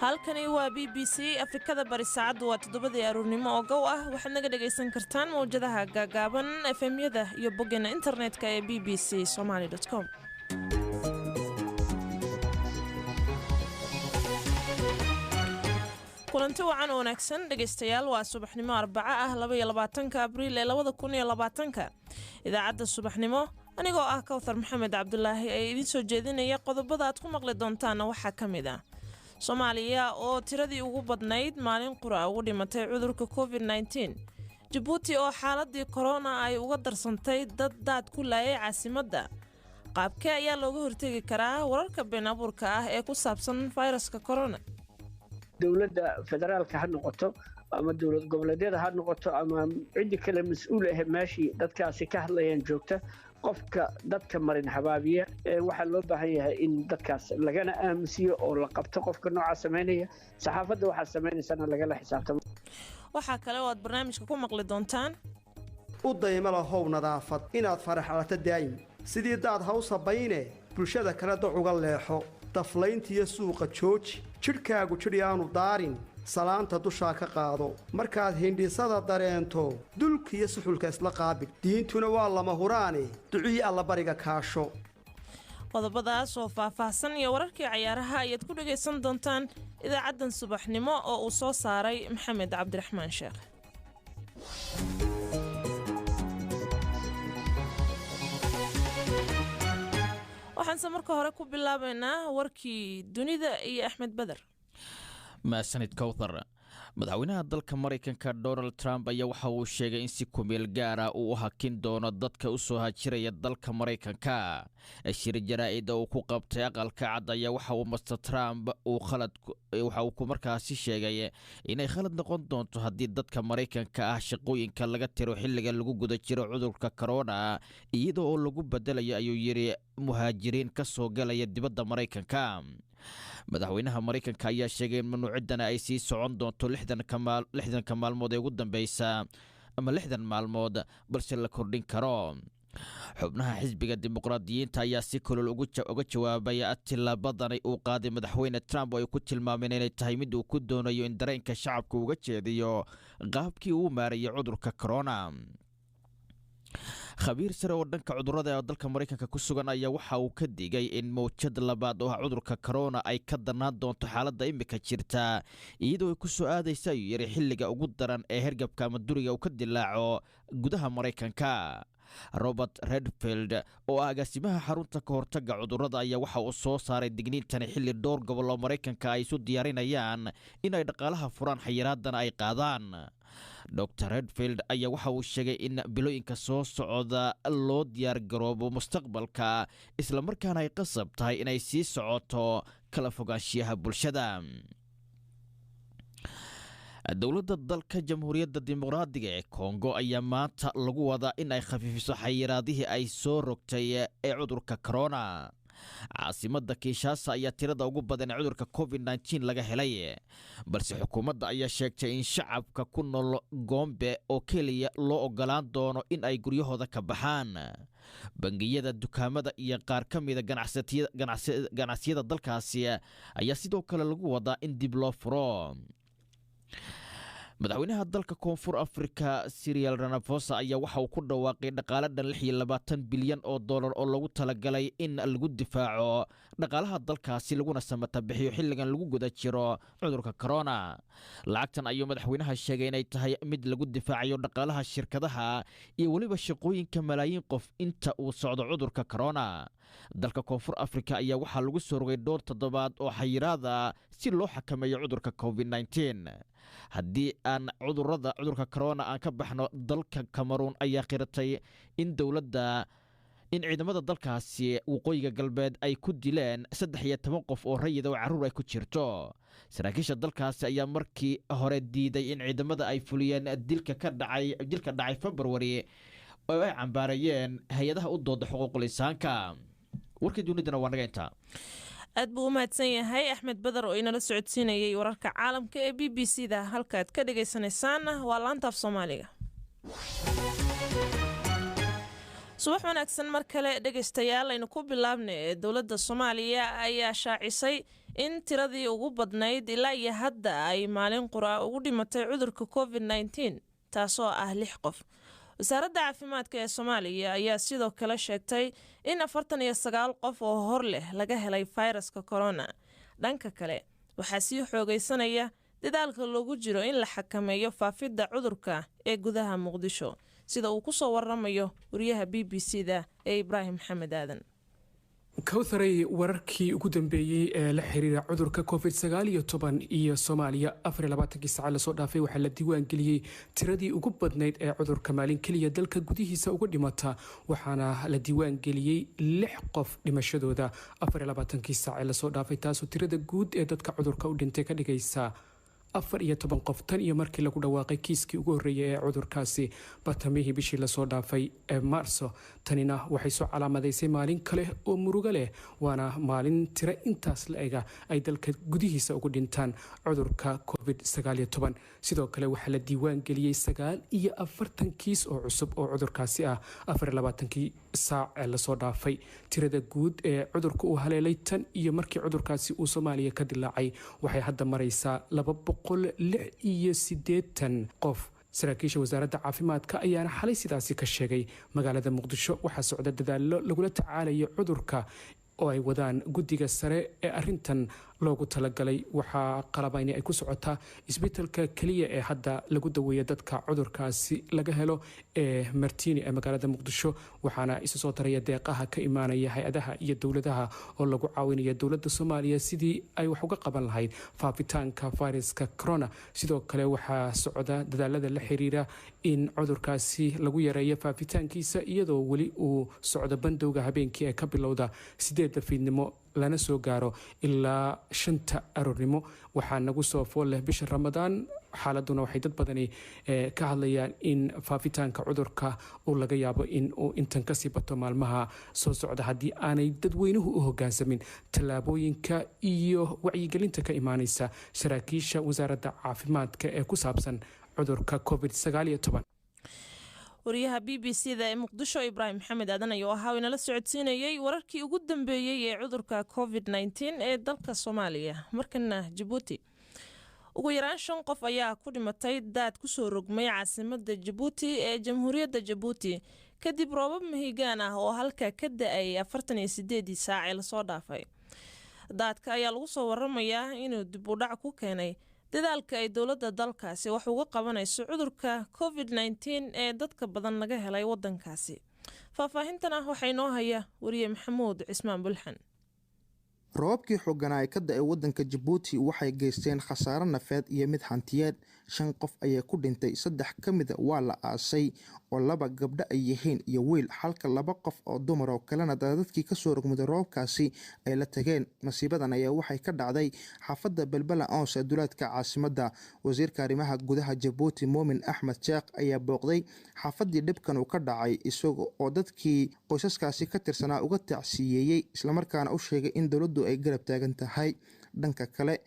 halkani waa BBC Afrikada bari saacadu waa 7 aroornimo oo gow ah waxaad naga dhageysan kartaan mowjadaha gaagaaban FM-yada iyo boggeena internetka ee bbcsomali.com. kulanti wacan wanaagsan dhageystayaal waa subaxnimo Arbaca ah 22 Abriil 2020 idaacadda subaxnimo anigoo ah Kawthar Maxamed Cabdullaahi ay idin soo jeedinaya qodobada aad ku maqli doontaan waxa kamid ah Soomaaliya oo tiradii ugu badnayd maalin qura ugu dhimatay cudurka COVID-19 Djibouti oo xaaladii corona ay uga darsantay dad ku laayay caasimadda qaabkee ayaa looga hortagi karaa wararka been abuurka ah ee ku saabsan fayraska corona dawladda federaalka ha noqoto ama dawlad goboleedyada ha noqoto ama cid kale mas'uul ah meeshii dadkaasi ka hadlayaan joogta qofka dadka marin habaabiya waxa loo baahan yahay in dadkaas lagana aaminsiyo oo la qabto qofka nooca sameynaya saxaafadda waxa sameynaysan laga xisaabtamo waxa kale oo aad barnaamijka ku maqli doontaan u dayma lahow nadaafad inaad faraxalato daa'im sidii daad hawsa bayne bulshada kala ducuga leexo daflayntiyo suuqa jooji jidhkaagu jidh aanu daarin salaanta dushaa ka qaado markaad hindhisada dareento dulkiyo suxulka isla qaabil diintuna waa lama huraane ducii alla bariga kaasho qodobadaas oo faahfaahsan iyo wararkii ciyaaraha ayaad ku dhageysan doontaan idaacaddan subaxnimo oo uu soo saaray Maxamed Cabdiraxmaan Sheekh waxaan marka hore ku bilaabaynaa warkii dunida iyo Axmed Badar maasanid Kawthar madaxweynaha dalka Mareykanka Donald Trump ayaa waxa uu sheegay in si kumeel gaar ah uu hakin doono dadka u soo hajiraya dalka Mareykanka shir jaraa'ida uu ku qabtay aqalka cad ayaa waxa uu Mr Trump waxa uu ku markaasi sheegay inay khalad noqon doonto haddii dadka Mareykanka ah shaqooyinka laga tiro xilliga lagu guda jiro cudurka corona iyadoo lagu bedelayo ayuu yiri muhaajiriin ka soo galaya dibadda Mareykanka madaxweynaha Mareykanka ayaa sheegay in mamnuucidana ay sii socon doonto 60 maalmood ee ugu dambaysa ama 60 maalmood balse la kordhin karo xubnaha xisbiga dimuqraadiyiinta ayaa si kulul uga jawaabay tilaabadan uu qaaday madaxweyne Trump oo ay ku tilmaameen inay tahay mid uu ku doonayo in dareenka shacabka uga jeediyo qaabkii uu maareeyay cudurka corona khabiir sare oo dhanka cudurrada ee dalka Mareykanka ku sugan ayaa waxa uu ka digay in mowjad labaad oo cudurka corona ay ka danaan doonto xaaladda imika jirta iyadoo ay ku soo aadaysa yiri xilliga ugu daran ee hergabka ama duriga uu ka dilaaco gudaha Mareykanka Robert Redfield oo agaasimaha xarunta ka hortagga cudurrada ayaa waxa uu soo saaray digniintan xilli dhowr gobol oo Mareykanka ay isu diyaarinayaan inay dhaqaalaha furaan xayiraadana ay qaadaan Dr. Redfield ayaa waxa uu sheegay in bilooyinka soo socda loo diyaar garoobo mustaqbalka isla markaana ay qasab tahay inay sii socoto kala fogaanshiyaha bulshada dowladda dalka Jamhuuriyadda Dimuqraadiga ee Kongo ayaa maanta lagu wadaa in ay khafiifiso xayiraadihii ay soo rogtay ee cudurka corona caasimadda Kinshasa ayaa tirada ugu badan ee cudurka COVID-19 laga helay balse xukuumadda ayaa sheegtay in shacabka ku nool Gombe oo kaliya loo ogolaan doono in ay guryahooda ka baxaan bangiyada dukaamada iyo qaar ka mid ah ganacsiyada dalkaasi ayaa sidoo kale lagu wadaa in dib loo furo madaxweynaha dalka Koonfur Afrika Cyril Ramaphosa ayaa waxa uu ku dhawaaqay dhaqaale dhan 26 bilyan oo dollar oo lagu talagalay in lagu difaaco dhaqaalaha dalkaasi laguna samata bixiyo xilligan lagu guda jiro cudurka corona lacagtan ayuu madaxweynaha sheegay inay tahay mid lagu difaacayo dhaqaalaha shirkadaha iyo waliba shaqooyinka malaayiin qof inta uu socdo cudurka corona dalka Koonfur Afrika ayaa waxa lagu soo rogay dhowr toddobaad oo xayiraada si loo xakameeyo cudurka COVID-19 haddii aan cudurka corona aan ka baxno dalka Cameroon ayaa qiratay in ciidamada dalkaasi waqooyiga galbeed ay ku dileen 13 qof oo rayid oo caruur ay ku jirto saraakiisha dalkaasi ayaa markii hore diiday in ciidamada ay fuliyeen dilka dhacay February oo ay cambaarayeen hay'adaha u dooda xuquuqul insaanka warkii dunidana waa naga inta aad buu u mahadsan yahay axmed badar oo inala socodsiinayay wararka caalamka ee BBC-da halkaad ka dhagaysanaysaan waa laanta af Soomaaliga. subax wanaagsan mar kale dhagaystayaal aynu ku bilaabnay ee dowladda Soomaaliya ayaa shaacisay in tiradii ugu badnayd ilaa iyo hadda ay maalin qura ugu dhimatay cudurka COVID-19 taasoo ah 6 qof. wasaaradda caafimaadka ee Soomaaliya ayaa sidoo kale sheegtay in 49 qof oo hor leh laga helay fayraska corona. dhanka kale waxaa sii xoogaysanaya dadaalka loogu jiro in la xakameeyo faafidda cudurka ee gudaha Muqdisho sida uu ku soo waramayo wariyaha BBC-da ee Ibraahim Maxamed Aadan. kawtharay wararkii ugu dambeeyay ee la xiriira cudurka COVID-19 iyo Soomaaliya 24 saac la soo dhaafay waxaa la diiwaan geliyay tiradii ugu badnayd ee cudurka maalin kaliya dalka gudihiisa uga dhimata waxaana la diiwaan geliyay 6 qof dhimashadooda 24 saac la soo dhaafay taasoo tirada guud ee dadka cudurka u dhintay ka dhigaysa 14 qof tan iyo markii lagu dhawaaqay kiiskii ugu horeeyay ee cudurkaasi batamihii bishii la soo dhaafay ee Maarso. tanina waxay soo calaamadaysay maalin kale oo murugo leh waana maalin tiro intaas la ega ay dalka gudihiisa ugu dhintaan cudurka COVID-19. sidoo kale waxaa la diiwaan geliyay 49 kiis oo cusub oo cudurkaasi ah 24 saac ee la soo dhaafay. tirada guud ee cudurka uu haleelay tan iyo markii cudurkaasi uu Soomaaliya ka dilaacay waxay hadda maraysaa 286 qof. saraakiisha wasaaradda caafimaadka ayaana xalay sidaasi ka sheegay. magaalada Muqdisho waxaa socda dadaalo lagula tacaalayo cudurka oo ay wadaan guddiga sare ee arintan loogu talagalay. waxaa qalabayni ay ku socotaa isbitaalka kaliya ee hadda lagu daweeyo dadka cudurkaasi laga helo ee Martini ee magaalada Muqdisho waxaana isu soo taraya deeqaha ka imaanaya hay-adaha iyo dowladaha oo lagu caawinayo dowladda Soomaaliya sidii ay wax uga qaban lahayd faafitaanka fayraska corona. sidoo kale waxaa socda dadaalada la xiriira in cudurkaasi lagu yareeyo faafitaankiisa iyadoo weli uu socdo bandowga habeenkii ee ka bilowda 8 fiidnimo lana soo gaaro ilaa 5 aroornimo. waxaa nagu soo fool leh bisha Ramadaan xaaladuna waxay dad badani ka hadlayaan in faafitaanka cudurka uu laga yaabo in uu intan kasii bato maalmaha soo socda haddii aanay dadweynuhu u hoggaansamin tallaabooyinka iyo wacyigelinta ka imaanaysa saraakiisha wasaaradda caafimaadka ee ku saabsan cudurka COVID-19. wariyaha BBC-da ee Muqdisho Ibraahim Maxamed Aadan ayuu ahaa inala socodsiinayay wararkii ugu dambeeyay ee cudurka COVID-19 ee dalka Soomaaliya. markana Djibouti ugu yaraan 5 qof ayaa ku dhimatay daad ku soo rogmay caasimadda Djibouti ee Jamhuuriyadda Djibouti kadib roobab mahigaan ah oo halka ka da'ay 48 saac la soo dhaafay. daadka ayaa lagu soo waramayaa inuu dib u dhac ku keenay dadaalka ay dowladda dalkaasi wax uga qabanayso cudurka COVID-19 ee dadka badan laga helay wadankaasi. faahfaahintan waxay noo haya wariye Maxamuud Cismaan Bulxan. roobkii xoogganaa ee ka da'ay waddanka Djibouti waxay geysteen khasaare nafeed iyo mid hantiyeed. 5 qof ayaa ku dhintay, 3 ka mid waa la aasay oo 2 gabdho ay yihiin iyo wiil, halka 2 qof oo dumar oo kalena dadkii ka soo rogmaday roobkaasi ay la tageen. masiibadan ayaa waxay ka dhacday xaafadda Belbela Oons ee duleedka caasimadda. wasiirka arrimaha gudaha Djibouti Moomin Axmed Sheekh ayaa booqday xaafaddii dhibkan uu ka dhacay isaga oo dadkii qoysaskaasi ka tirsanaa uga tacsiyeeyey islamarkaana u sheegay in dowladdu ay garab taagan tahay. dhanka kale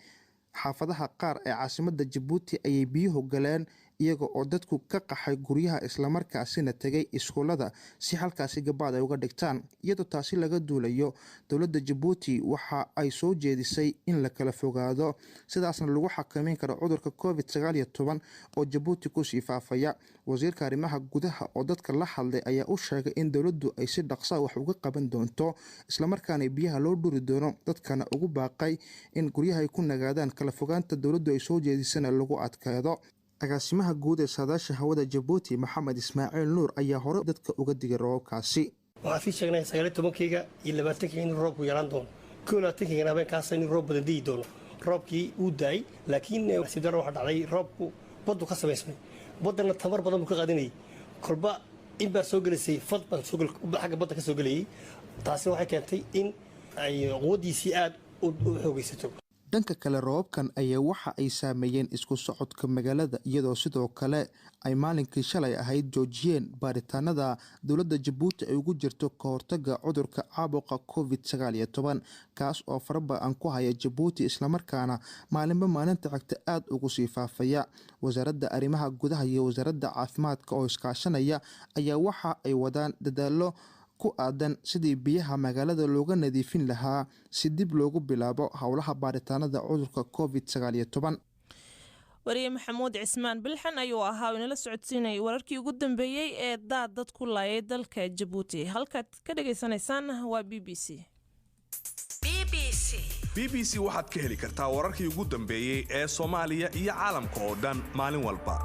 xaafadaha qaar ee caasimadda Djibouti ayay biyuhu galeen iyaga oo dadku ka qaxay guryaha islamarkaasina tagay iskuulada si halkaasi gabaad ay uga dhigtaan. iyadoo taasi laga duulayo dowladda Djibouti waxa ay soo jeedisay in la kala fogaado sidaasna lagu xakameyn karo cudurka COVID-19 oo Djibouti ku sii faafaya. wasiirka arrimaha gudaha oo dadka la hadlay ayaa u sheegay in dowladdu ay si dhaqso wax uga qaban doonto islamarkaana biyaha loo dhuri doono dadkana ugu baaqay in guryaha ay ku nagaadaan. kala fogaanta dowladdu ay soo jeedisana lagu adkeedo. agaasimaha guud ee saadaasha hawada Djibouti Maxamed Ismaaciil Nuur ayaa hore dadka uga digay roobkaasi. waxaan sii sheegnay 19-kayga iyo 20-kayga in roobku yaraan doono, 22-kayga habeenkaas in roob badan di'i doono. roobkii uu daay laakiin sidoo waxa dhacday roobku baddu ka samaysmay, baddana tamar badan buu ka qaadanayay. kolba in baa soo gelisay fad baan soo gal xagga badda ka soo gelayay. taasi waxay keentay in ay quwadiisii aad u xoogaysato. dhanka kale roobabkan ayaa waxa ay saameeyeen isku socodka magaalada iyadoo sidoo kale ay maalinkii shalay ahayd joojiyeen baaritaanada dowladda jabuuti ay ugu jirto ka hortaga cudurka caabuqa covid-19 kaas oo faraba-an ku haya jabuuti islamarkaana maalinba maalinta xigta aad ugu sii faafaya. wasaaradda arrimaha gudaha iyo wasaaradda caafimaadka oo iskaashanaya ayaa waxa ay wadaan dadaalo ku aadan sidii biyaha magaalada looga nadiifin lahaa si dib loogu bilaabo howlaha baaritaanada cudurka covid-19. wariye maxamuud cismaan bilxan ayuu ahaa inala socodsiinayay wararkii ugu dambeeyey ee dad ku laayay dalka Jabuuti. halkaad ka dhageysanaysaan waa BBC. BBC waxaad ka heli kartaa wararkii ugu dambeeyey ee Soomaaliya iyo caalamka oo dhan maalin walba.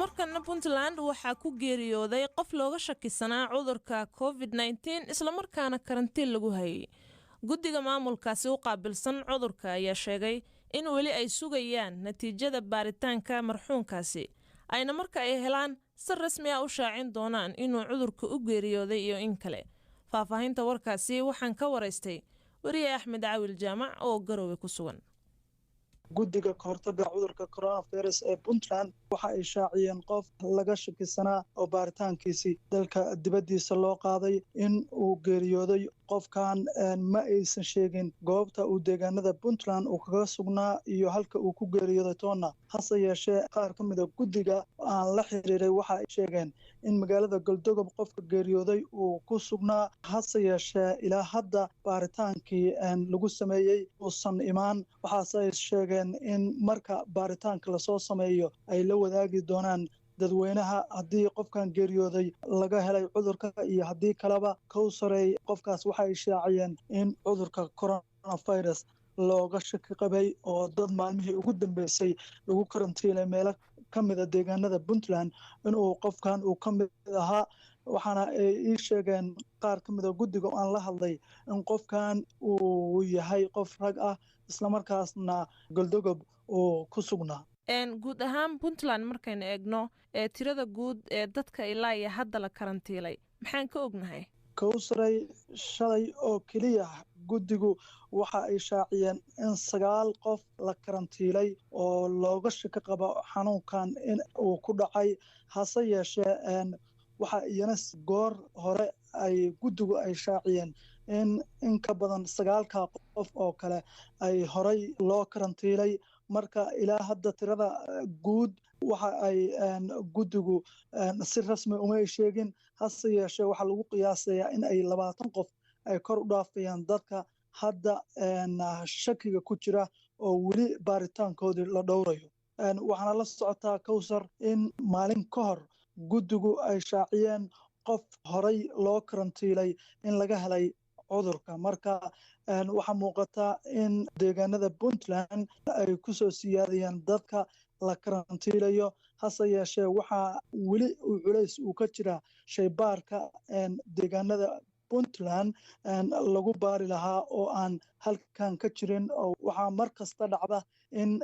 markana Puntland waxaa ku geeriyooday qof looga shakisanaa cudurka COVID-19 isla markaana karantiin lagu hayay. guddiga maamulkaasi u qaabilsan cudurka ayaa sheegay in weli ay sugayaan natiijada baaritaanka marxuunkaasi ayna marka ay helaan si rasmi ah u shaacin doonaan inuu cudurka u geeriyooday iyo in kale. faahfaahinta warkaasi waxaan ka waraystay wariye Axmed Caawil Jaamac oo Garowe ku sugan. guddiga ka hortagga cudurka coronavirus ee Puntland waxa ay shaaciyeen qof laga shakisanaa oo baaritaankiisii dalka dibaddiisa loo qaaday in uu geeriyooday. qofkan ma aysan sheegin goobta uu deegaanada Puntland uu kaga sugnaa iyo halka uu ku geeriyooday toona. hase yeeshee qaar ka mid ah guddiga aan la xiriiray waxa ay sheegeen in magaalada Galdogob qofka geeriyooday uu ku sugnaa. hase yeeshee ilaa hadda baaritaankii lagu sameeyey uusan imaan. waxaase ay sheegeen in marka baaritaanka lasoo sameeyo ay la wadaagi doonaan dadweynaha haddii qofkan geeriyooday laga helay cudurka iyo haddii kaleba Kowsaray qofkaas waxay shaaciyeen in cudurka coronavirus looga shaki qabay oo dad maalmihii ugu dambeysay lagu karantiilay meelo ka mid a deegaanada Puntland inuu qofkan uu ka mid ahaa. waxaana ay ii sheegeen qaar ka mid a guddiga oo aan la hadlay in qofkan uu yahay qof rag ah islamarkaasna Galdogob uu ku sugnaa. guud ahaan Puntland markaynu eegno tirada guud ee dadka ilaa iyo hadda la karantiilay maxaan ka ognahay? Kowsaray shalay oo keliya guddigu waxa ay shaaciyeen in 9 qof la karantiilay oo looga shaki qabo xanuunkan in uu ku dhacay. hase yeeshee waxa iyana goor hore ay guddigu ay shaaciyeen in ka badan 9 qof oo kale ay horay loo karantiilay. marka ilaa hadda tirada guud waxa ay guddigu si rasmi uma sheegin. hase yeeshee waxaa lagu qiyaasayaa in ay 20 qof ay kor u dhaafayaan dadka hadda shakiga ku jira oo weli baaritaankoodii la dhowrayo. waxaana la socotaa Kowsar in maalin ka hor guddigu ay shaaciyeen qof horay loo karantiilay in laga helay cudurka. marka waxaa muuqata in deegaanada Puntland ay ku soo siyaadayaan dadka la karantiilayo. hase yeeshee waxaa weli culays uu ka jira shaybaarka deegaanada Puntland lagu baari lahaa oo aan halkan ka jirin. waxaa mar kasta dhacda in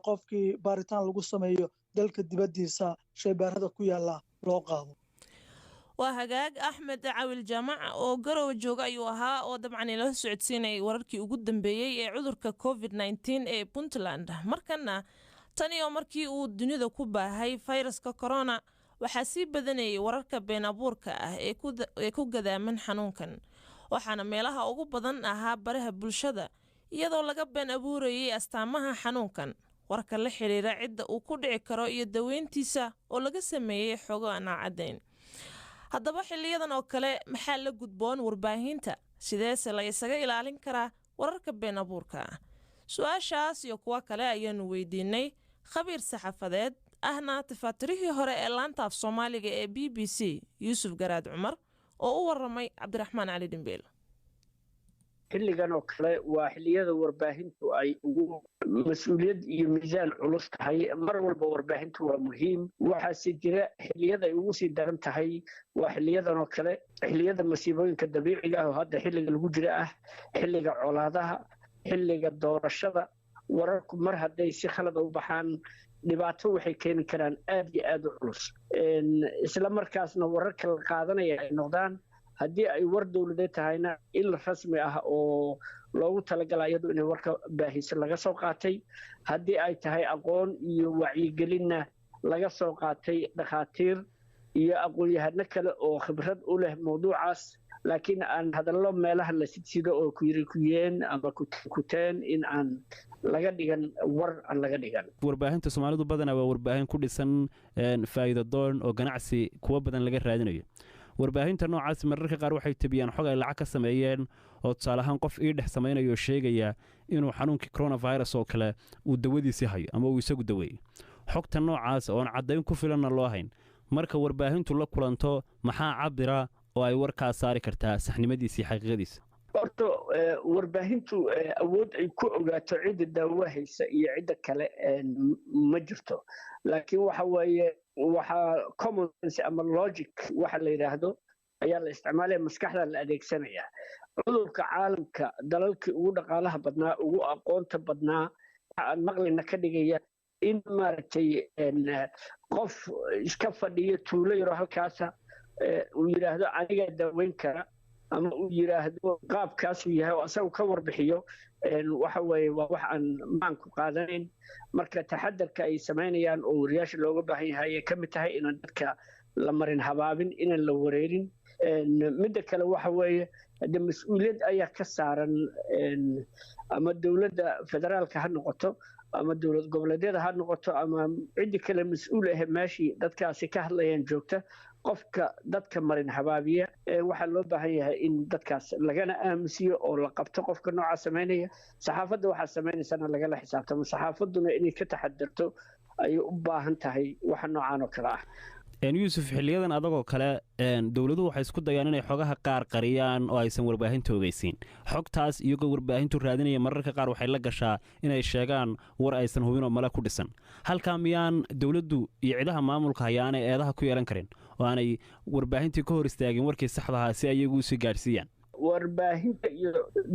qofkii baaritaan lagu sameeyo dalka dibaddiisa shaybaarada ku yaala loo qaado. waa hagaag Axmed Caawil Jaamac oo Garowe jooga ayuu ahaa oo dabcan ila socodsiinay wararkii ugu dambeeyay ee cudurka COVID-19 ee Puntland. markana tani oo markii uu dunida ku baahay fayraska corona waxaa sii badanayay wararka been abuurka ah ee ku gadaaman xanuunkan. waxaana meelaha ugu badan ahaa baraha bulshada iyadoo laga been abuurayay astaamaha xanuunkan, warka la xiriira cidda uu ku dhici karo iyo daweyntiisa oo laga sameeyay xogo aan caddayn. haddaba xiliyadan oo kale maxaa la gudboon warbaahinta? sideese la isaga ilaalin karaa wararka been abuurka ah? su-aashaas iyo kuwa kale ayaanu weydiinay khabiir saxafadeed ahna tifaatirihii hore ee laanta af Soomaaliga ee BBC Yuusuf Garaad Cumar oo u waramay Cabdiraxmaan Cali Dhimbil. xilligan oo kale waa xilliyada warbaahintu ay ugu mas'uuliyad iyo miisaan culus tahay. mar walba warbaahintu waa muhiim. waxaase jira xilliyada ay ugu sii daran tahay waa xilliyadan oo kale, xilliyada masiibooyinka dabiiciga ah oo hadda xilliga lagu jira ah, xilliga colaadaha, xilliga doorashada. wararku mar hadday si khalad u baxaan dhibaato waxay keeni karaan aad iyo aad u culus. isla markaasna wararka la qaadanaya ay noqdaan haddii ay war dowladeed tahayna il rasmi ah oo loogu talagalay iyadu inay warka baahiso laga soo qaatay haddii ay tahay aqoon iyo wacyigelinna laga soo qaatay dhakhaatiir iyo aqoon-yahano kale oo khibrad u leh mawduucaas laakiin aan hadallo meelaha la sidsido oo kuyeen ama kuteen in aan laga dhigan war aan laga dhigan warbaahinta Soomaalidu badanaa waa warbaahin ku dhisan faa'iido doon oo ganacsi kuwa badan laga raadinayo warbaahinta noocaas mararka qaar waxay tabiyaan xog ay lacag ka sameeyeen oo tusaale ahaan qof ii dhex samaynayo sheegaya inuu xanuunkii coronavirus oo kale uu dawadiisii hayo ama uu isagu daweeyey xogta noocaas oo aan caddayn ku filanna loo hayn marka warbaahintu la kulanto maxaa cabira oo ay warkaa saari kartaa saxnimadiisa iyo xaqiiqadiisa horta warbaahintu awood ay ku ogaato cidda daawo haysa iyo cidda kale ma jirto laakiin waxa weeye waxaa common sense ama logic waxa la yidhaahdo ayaa la isticmaalaya maskaxda la adeegsanaya cudurka caalamka dalalkii ugu dhaqaalaha badnaa ugu aqoonta badnaa aan maqlina ka dhigaya in maaragtay qof iska fadhiyo tuulo yaro halkaasa uu yidhaahdo anigaa daaweyn kara ama uu yidhaahdo qaabkaasuu yahay oo asagu ka warbixiyo waxa weeye waa wax aan maanku qaadanayn marka taxadarka ay samaynayaan oo wariyaasha looga baahan yahay ay ka mid tahay inaan dadka la marin habaabin inaan la wareerin midda kale waxa weeye de mas-uuliyad ayaa ka saaran ama dowladda federaalka ha noqoto ama dowlad goboleedyada ha noqoto ama ciddi kale mas-uul ah meeshii dadkaasi ka hadlayaan joogta qofka dadka marin habaabiya waxaa loo baahan yahay in dadkaas lagana aamusiyo oo la qabto qofka nooca samaynaya saxaafadda waxaa samaynaysana lagala xisaabtamo saxaafadduna inay ka taxadarto ayay u baahan tahay waxa noocaan oo kale ah yuusuf xiliyadan adagoo kale dowladuhu waxay isku dayaan inay xogaha qaar qariyaan oo aysan warbaahinta ogeysiin xogtaas iyagoo warbaahintu raadinaya mararka qaar waxay la gashaa inay sheegaan war aysan hubin oo male ku dhisan halkaa miyaan dowladdu iyo ciidaha maamulka hayaanay eedaha ku yeelan karin oo aanay warbaahintii ka hor istaagin warkii saxdahaa si ayagu usii gaadhsiiyaan warbaahinta iyo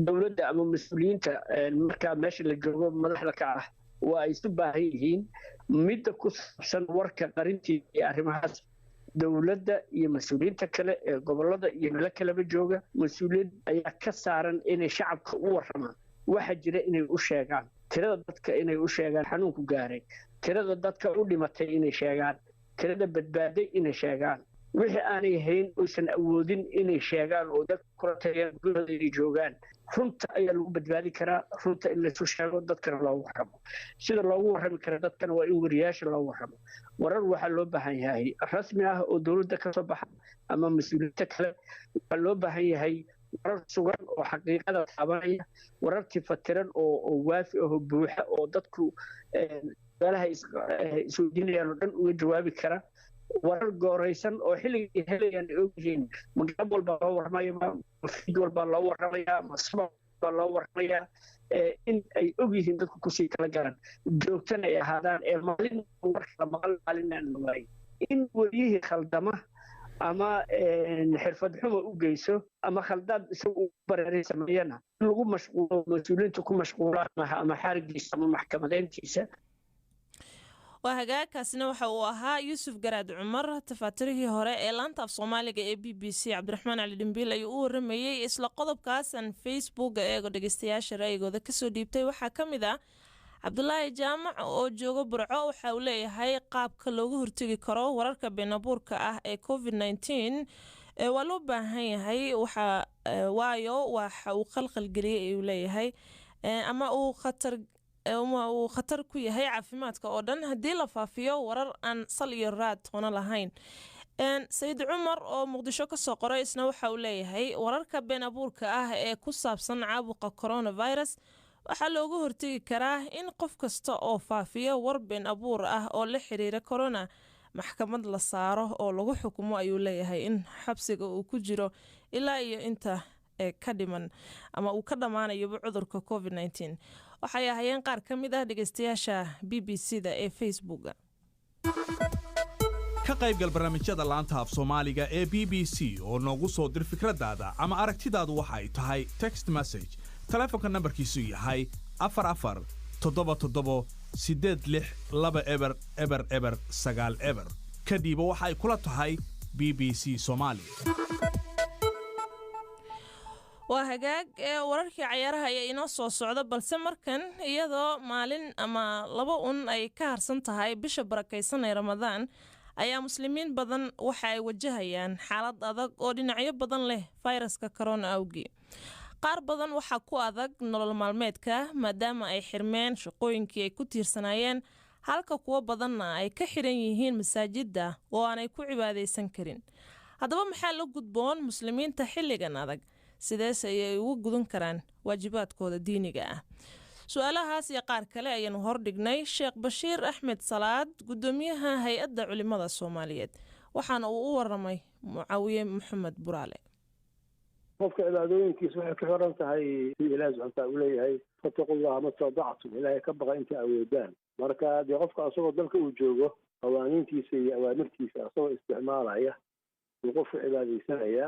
dowladda ama mas-uuliyiinta markaa meesha la joogo madaxda ka ah waa ay isu baahan yihiin midda ku saabsan warka qarintiisa iyo arrimahaas dowladda iyo mas-uuliyiinta kale ee gobollada iyo meelo kaleba jooga mas-uuliyad ayaa ka saaran inay shacabka u warramaan waxa jira inay u sheegaan tirada dadka inay u sheegaan xanuunku gaaray tirada dadka u dhimatay inay sheegaan tirada badbaaday inay sheegaan wixii aanay hayn oysan awoodin inay sheegaan oo dadka kula tageen gurigooda inay joogaan runta ayaa lagu badbaadi karaa runta in laysu sheego dadkana loogu warramo sida loogu warrami kara dadkana waa in wariyaasha loo warramo warar waxaa loo baahan yahay rasmi ah oo dowladda ka soo baxa ama mas-uuliyiinta kale waxaa loo baahan yahay warar sugan oo xaqiiqada taabanaya warar tifatiran oo waafi ah oo buuxa oo dadku meelaha isweydiinayaan oo dhan uga jawaabi kara warar gooraysan oo xilligii helayaan ay ogyihiin magaab walbaa loo warramaya mafiid walbaa loo warramayaa masabab baa loo warramayaa in ay ogyihiin dadku kusii kala garan joogtana ay ahaadaan ee maalin warka la maqal maalin aan la waayin in weliyihii khaldama ama xirfad xumo u geyso ama khaldaad isagu u bareeray sameeyana in lagu mashquulo mas-uuliyiinta ku mashquulaan ama xarigiisa ama maxkamadeyntiisa waa hagaagkaasina waxa uu ahaa yuusuf garaad cumar tafaatirihii hore ee laanta af soomaaliga ee b b c cabdiraxmaan cali dhimbiil ayuu u waramayey isla qodobkaasan facebooka eego dhegeystayaasha ra'yigooda kasoo dhiibtay waxaa ka mid ah cabdulaahi jaamac oo jooga burco waxa uu leeyahay qaabka looga hortegi karo wararka beenabuurka ah ee covid-19 waa loo baahan yahay waayo waxa uu khalkhalgeliyey ayuu leeyahay ama uu khatar ku yahay caafimaadka oo dhan haddii la faafiyo warar aan sal iyo raad toona lahayn sayid cumar oo muqdisho kasoo qoray isna waxa uu leeyahay wararka been abuurka ah ee ku saabsan caabuqa coronavirus waxaa looga hortegi karaa in qof kasta oo faafiyo war been abuur ah oo la xiriira corona maxkamad la saaro oo lagu xukumo ayuu leeyahay in xabsiga uu ku jiro ilaa iyo inta ka dhiman ama uu ka dhammaanayoba cudurka covid-19 waxay ahayeen qaar ka mid ah dhegeystayaasha b b c da ee facebooka ka qaybgal barnaamijyada laanta af soomaaliga ee b b c oo noogu soo dir fikradaada ama aragtidaadu waxa ay tahay text message taleefonka nambarkiisu yahay 44 ka dhiibo waxa ay kula tahay b b c Soomaali waa hagaag wararkii cayaaraha ayaa inoo soo socda balse markan iyadoo maalin ama 2 ay ka harsan tahay bisha barakaysan ee Ramadaan ayaa muslimiin badan waxa ay wajahayaan xaalad adag oo dhinacyo badan leh fayraska corona awgi qaar badan waxa ku adag nolol maalmeedka maadaama ay xirmeen shaqooyinkii ay ku tiirsanayeen halka kuwa badanna ay ka xiran yihiin masaajidda oo aanay ku cibaadeysan karin haddaba maxaa la gudboon muslimiinta xilligan adag sidaas ay ugu gudan karaan waajibaadkooda diiniga ah su'aalahaas iyo qaar kale ayaan hordhignay Sheekh Bashiir Axmed Salaad gudoomiyaha hay'adda culimada Soomaaliyeed waxaana uu u waramay Mucaawiye Maxamed Buraale qofka cibaadooyinkiisa waxay ka xiran tahay Ilaahay subhanahu wa ta'ala fataqullah ma tadactu Ilaahay ka baqa inta awoodaan marka dee qofka asagoo dalka uu joogo qawaaniintiisa iyo awaamirtiisa asagoo isticmaalaya uu qofka cibaadeysanaya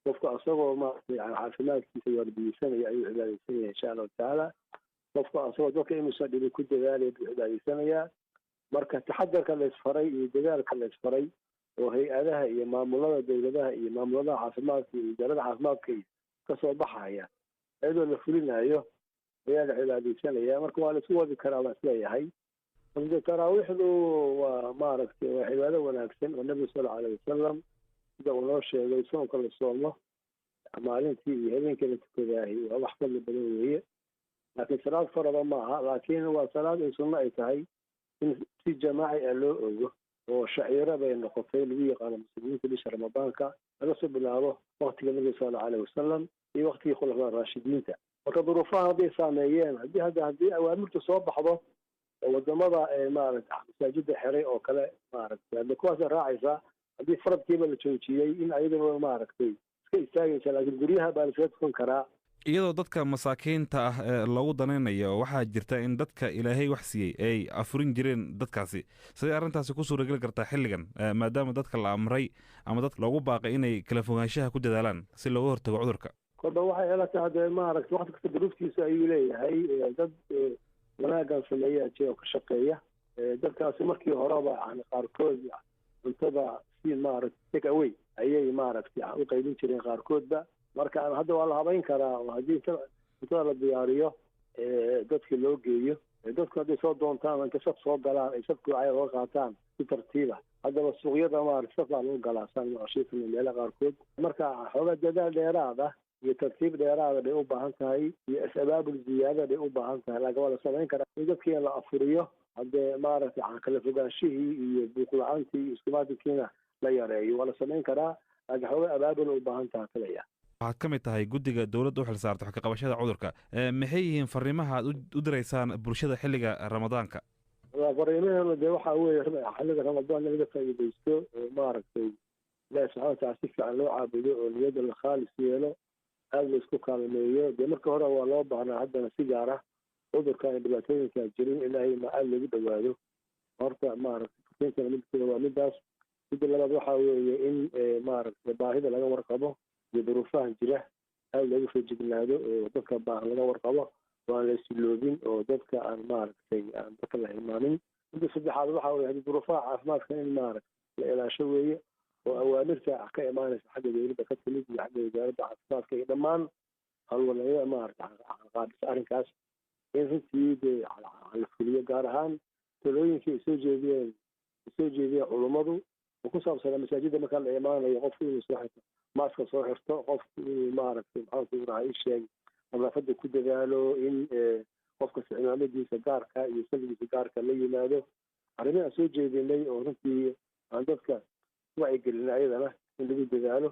qofka asagoo maartay caafimaadkiisa warbiyeysanaya ayuu cibaadeysanaya insha Allah taala qofka asagoo dadka inuu sadhibi ku dadaalay buu cibaadeysanaya marka taxadarka la isfaray iyo dadaalka la isfaray oo hay'adaha iyo maamulada dawladaha iyo maamulada caafimaadka iyo idaarada caafimaadka ka soo baxaya iyadoo la fulinayo ayaa la cibaadeysanaya marka waa la isku wadi karaa la isleeyahay taraawiixdu waa maaragtay waa cibaado wanaagsan oo nabiga sallallahu alayhi wasallam sida uu noo sheegay soonka la soomo maalintii iyo habeenkii la tukadaahay waa wax fadli badan weeye laakiin salaad farada maaha laakiin waa salaad ay sunno ay tahay in si jamaaci ah loo ogo oo shaciiro bay noqotay lagu yaqaano muslimiinta bisha ramadaanka laga soo bilaabo waqtiga nabiga sallallahu alayhi wasallam iyo waqtigii khulafada raashidiinta marka duruufaha hadday saameeyeen haddii awaamirtu soo baxdo wadamada maaragtay masaajida xiray oo kale maaragtay hadda kuwaas raacaysa haddii faradkiiba la joojiyey in ayadana maaragtay iska istaagaysa laakiin guryaha baa la iskaga tukan karaa iyadoo dadka masaakiinta ah lagu danaynayo waxaa jirta in dadka ilaahay wax siiyey ay afurin jireen dadkaasi sidee arrintaasi ku suurageli kartaa xilligan maadaama dadka la amray ama dadka loogu baaqay inay kala fogaanshaha ku dadaalaan si looga hortago cudurka kolba waxay ila tahay dee maaragtay waqti kasta duruuftiisa ayuu leeyahay dad wanaagan sameeya jiro ka shaqeeya dadkaasi markii horeba yani qaarkood cuntada si maaragtay take away ayay maaragtay u qaybin jireen qaarkoodba marka hadda waa la habayn karaa oo haddii cuntada la diyaariyo dadka loo geeyo dadku hadday soo doontaan inta saf soo galaan ay safku ay uga qaataan si tartiiba haddaba suuqyada maaragtay saf baa lagu galaa saan cashiirka meelaha qaarkood marka xoogaa dadaal dheeraad ah iyo tartiib dheeraada bay u baahan tahay iyo is-abaabul ziyaada bay u baahan tahay laakiin waa la samayn karaa in dadkii la afuriyo haddee maaragtay kala fogaanshihii iyo buuqla-aantii iyo iskumaatinkiina la yareeyo waa la samayn karaa laakiin xoogaa abaabul u baahan tahay talaya waxaad ka mid tahay guddiga dowladda u xilsaarta wax ka qabashada cudurka maxay yihiin fariimaha aad u diraysaan bulshada xilliga ramadaanka fariimaheenu dee waxaa weeye xilliga ramadaan in laga faa'iidaysto oo maaragtay ilaahi subxana wataala si fiican loo caabudo oo niyadda la khaalis yeelo aada la isku kaalmeeyo dee marka hore waa loo baahnaa haddana si gaar ah cudurkan iyo dhibaatooyinkaa jirin ilaahay ma aada loogu dhawaado horta maaragtay furtayntana midkooda waa midaas midda labaad waxaa weeye in maaragtay baahida laga warqabo iyo duruufahan jira aada loogu feejignaado oo dadka baahan laga warqabo oo aan la isiloobin oo dadka aan maaragtay aan dadka la hilmaamin midda saddexaad waxaa weye haddii duruufaha caafimaadka in maaragtay la ilaasho weeye oo awaamirta ka imaanaysa xagga dowladda ka timid iyo xagga wasaaradda caafimaadka iyo dhammaan howlwalayada maaragtay qaadisa arrinkaas in runtii dee la fuliyo gaar ahaan talooyinkii ay soo jeediyeen culummadu oo ku saabsanaa masaajidda markaa la imaanayo qofku inuu soo xirto maaska soo xirto qofku inuu maaragtay maxaanku raha ii sheeg nadaafadda ku dadaalo in qofka cimaamadiisa gaarka iyo salligiisa gaarka la yimaado arrimo aan soo jeedinay oo runtii aan dadka wacyigelina ayadana in lagu dadaalo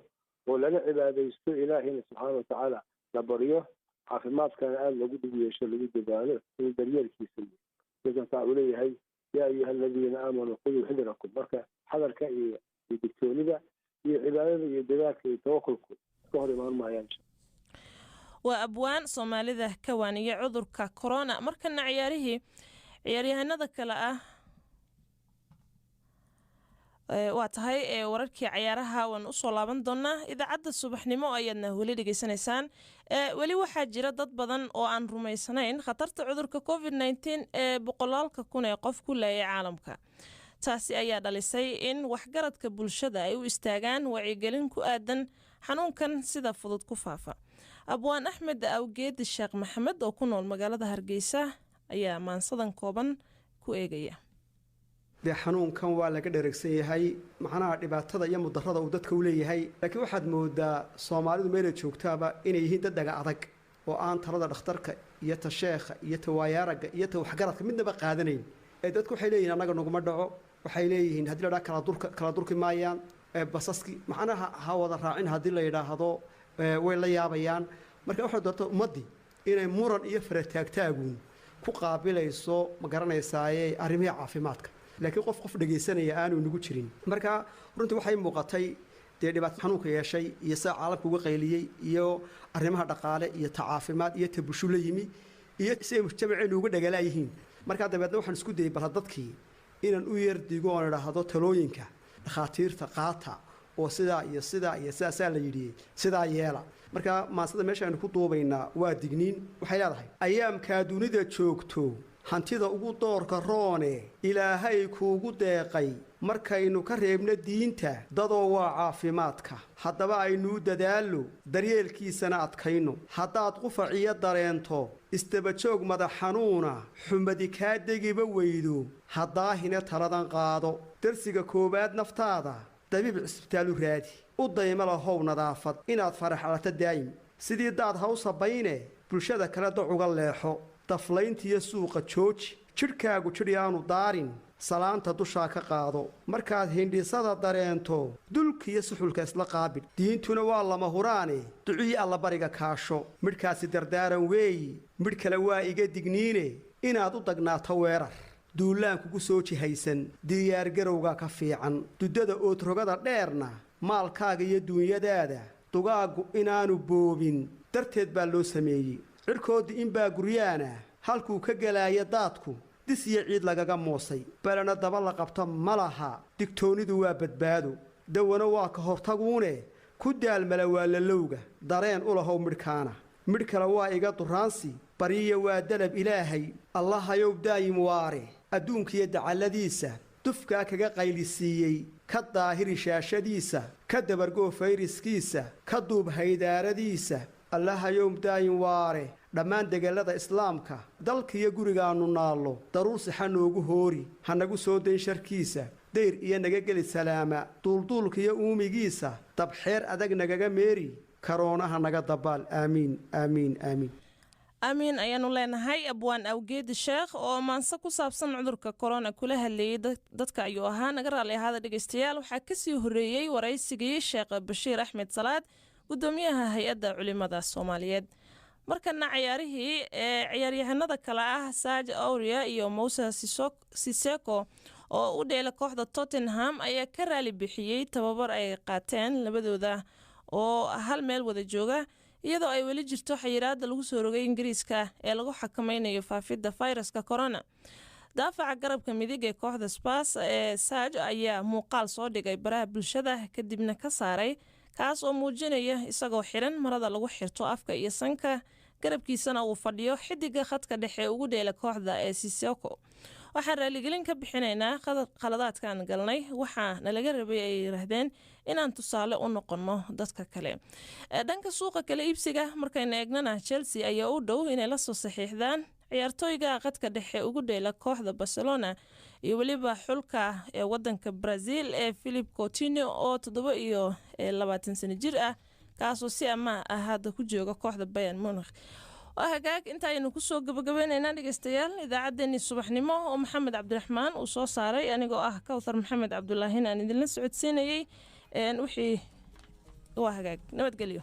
oo laga cibaadaysto ilaahina subxaana watacaala la baryo caafimaadkana aada loogu dhig yeesho lagu dadaalo in daryeelkiisa sidaasa uu leeyahay yaa ayuha aladiina aamanuu khuduu xidirakum marka hadalka iyo digtoonida iyo cibaadada iyo dadaalka iyo tawakulku iska hor imaan maayaan waa abwaan Soomaalida ka waaniye cudurka corona markana ciyaaryahanada kale ah waa tahay wararkii ciyaaraha waan u soo laaban doonaa idaacadda subaxnimo ayaadna weli dhageysanaysaan weli waxaa jira dad badan oo aan rumaysanayn khatarta cudurka COVID-19 ee boqolaalka kun ee qof ku leeyay caalamka taasi ayaa dhalisay in waxgaradka bulshada ay u istaagaan wacyigelin ku aadan xanuunkan sida fudud ku faafa abwaan axmed awgeed sheekh maxamed oo ku nool magaalada hargeysa ayaa maansadan kooban ku eegaya. dee xanuunkan waa laga dheregsan yahay macnaha dhibaatada iyo mudarrada uu dadka u leeyahay laakiin waxaad moodaa Soomaalidu meelay joogtaaba inay yihiin dad dhaga adag oo aan talada dhakhtarka iyo ta sheekha iyo ta waayaaraga iyo ta waxgaradka midnaba qaadanayn ee dadku waxay leeyihiin anaga naguma dhaco waxay leeyihiin haddii la dhaha kala durki maayaan basaski macnaha ha wada raacin haddii la yidhaahdo way la yaabayaan marka waxay doorto ummadii inay muran iyo farataagtaaguun ku qaabilayso ma garanaysaaye arrimaha caafimaadka laakiin qof dhageysanaya aanu nagu jirin marka runtii waxay muuqatay dee dhibaato xanuunka yeeshay iyo sida caalamka uga qayliyey iyo arrimaha dhaqaale iyo ta caafimaad iyo ta bulsho la yimi iyo si mujtamaceenu uga dhagalaayihiin markaa dabeedna waxaan isku dayay bal dadkii inaan u yeerdigo oon idhaahdo talooyinka dhakhaatiirta qaata oo sidaa iyo sidaasaa la yidhi sidaa yeela marka maasada meesha aynu ku duubaynaa waa digniin waxay leedahay ayaamkaa dunida joogto hantida ugu doorka roone ilaahay kuugu deeqay markaynu ka reebno diinta dadoo waa caafimaadka haddaba aynu u dadaallo daryeelkiisana adkayno haddaad qufaciyo dareento istabajoog madax xanuuna xumadi kaa degiba weydo haddaahina taladan qaado darsiga koowaad naftaada dabiib cisbitaalu raadi u dayma lahow nadaafad inaad faraxalato daa'im sidii daad hawsa bayne bulshada kale doc uga leexo daflayntiyo suuqa jooji jidhkaagu jidhi aanu daarin salaanta dushaa ka qaado markaad hindhisada dareento dulkiyo suxulka isla qaabil diintuna waa lama huraane ducii allabariga kaasho midhkaasi dardaaran weeyi midh kale waa iga digniine inaad u dagnaato weerar duulaan kugu soo jihaysan diyaargarowga ka fiican duddada oodrogada dheerna maalkaaga iyo duunyadaada dugaaggu inaanu boobin darteed baa loo sameeyey cirkoodii inbaa guryaana halkuu ka gelaaya daadku dis iyo ciid lagaga moosay balana daba la qabto ma laha digtoonidu waa badbaado dawana waa ka hortaguune ku daalmala waa lalowga dareen u lahow midhkaana midh kale waa iga duraansi bariya waa dalab ilaahay allahayow daayim waare adduunkiyo dacalladiisa dufkaa kaga qaylisiiyey ka daahiri shaashadiisa ka dabargoo fayriskiisa ka duub haydaaradiisa allahayow daayim waare dhammaan degallada islaamka dalkiyo gurigaannu naallo daruur sixa noogu hoori ha nagu soo dayn sharkiisa dayr iyo naga geli salaama duulduulkiyo uumigiisa dabxeer adag nagaga meeri karoonaha naga dabaal aamiin aamiin aamiin aamiin ayaanu leenahay abwaan awgeed sheekh oo maanse ku saabsan cudurka korona kula hadleeyey dadka ayuu ahaa naga raali ahaada dhegeystayaal waxaa kasii horeeyey waraysigii sheekh bashiir axmed salaad gudoomiyaha hay-adda culimada soomaaliyeed markana ciyaarihii ciyaaryahanada kale ah Saaj Auria iyo Moussa Sissoko oo u dheela kooxda Tottenham ayaa ka raali bixiyey tababar ay qaateen labadooda oo hal meel wada jooga iyadoo ay weli jirto xayiraada lagu soo rogay Ingiriiska ee lagu xakameynayo faafidda fayraska corona. daafaca garabka midig ee kooxda Spurs ee Saaj ayaa muuqaal soo dhigay baraha bulshada kadibna ka saaray kaas oo muujinaya isagoo xiran marada lagu xirto afka iyo sanka garabkiisana uu fadhiyo xidiga khadka dhexe ugu dheela kooxda ee Sissoko. waxaan raaligelin ka bixinaynaa qaladaadkan galnay waxaana laga rabay ay yiraahdeen inaan tusaale u noqono dadka kale. dhanka suuqa kale iibsiga markayna eegnana Chelsea ayaa u dhow inay la soo saxiixdaan ciyaartooyga khadka dhexe ugu dheela kooxda Barcelona iyo waliba xulka ee wadanka Brazil ee Philippe Coutinho oo 27 sano jir ah kaasoo si ama ah hadda ku jooga kooxda Bayern Munich. hagaag intaaynu kusoo gabagabeynayna dhegeystayaal idaacadeennii subaxnimo oo maxamed cabdiraxmaan uu soo saaray anigoo ah Kawthar Maxamed Cabdullaahin aan idinla socodsiinayay wixii waa hagaag nabadgelyo.